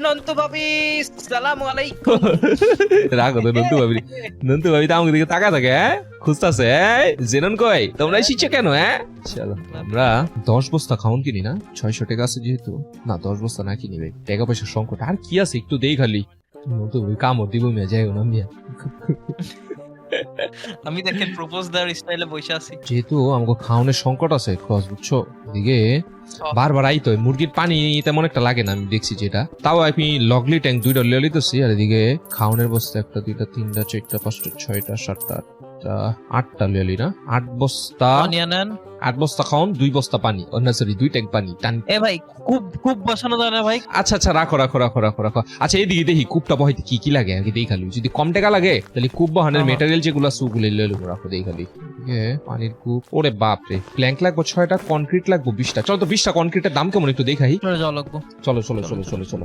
নন্তু ভাবি সালামু আলাইকুম। রাখো তো নন্তু ভাবি তো আমাকে দিকে তাকা থাকে হ্যাঁ খুঁজতাছে জেনন কই তোমরা এসেছো কেন হ্যাঁ চলো আমরা 10 বস্তা খাউন কিনি না 600 টাকা আছে যেহেতু না 10 বস্তা না কিনি ভাই টাকা পয়সার সংকট আর কি আছে একটু দেই খালি নন্তু ভাবি কামড় দিব মিয়া যাই না মিয়া আমি দেখেন প্রপোজ দেওয়ার স্টাইলে বসে আছি। যেহেতু আমাকে খাওয়ানোর সংকট আছে ক্রস বুঝছো এদিকে বারবার আইতো মুরগির পানি তেমন একটা লাগে না আমি দেখছি যেটা তাও আমি লগলি ট্যাঙ্ক 2টা লিয়ে লিতেছি আর এদিকে খাওয়ানোর বস্তা 1টা 2টা 3টা 4টা 5টা 6টা 7টা 8টা লিয়ে লি না 8 বস্তা অনিয়ন 8 বস্তা খাওন 2 বস্তা পানি সরি 2 ট্যাঙ্ক পানি টান এ ভাই খুব খুব বসানো যায় না ভাই। আচ্ছা আচ্ছা রাখো রাখো রাখো রাখো রাখো আচ্ছা এদিকে দেখি কূপটা বহাইতে কি কি লাগে আগে দেখি খালি যদি কম টাকা লাগে তাহলে কূপ বহানের মেটেরিয়াল যেগুলো আছে ওগুলো লিয়ে লইবো রাখো দেখি খালি পানির কূপ ওরে বাপ রে প্ল্যাঙ্ক লাগবো 6টা কনক্রিট লাগবো 20টা চলো তো 20টা কনক্রিটের দাম কেমন একটু দেখাই যাওয়া লাগবো। চলো চলো চলো চলো চলো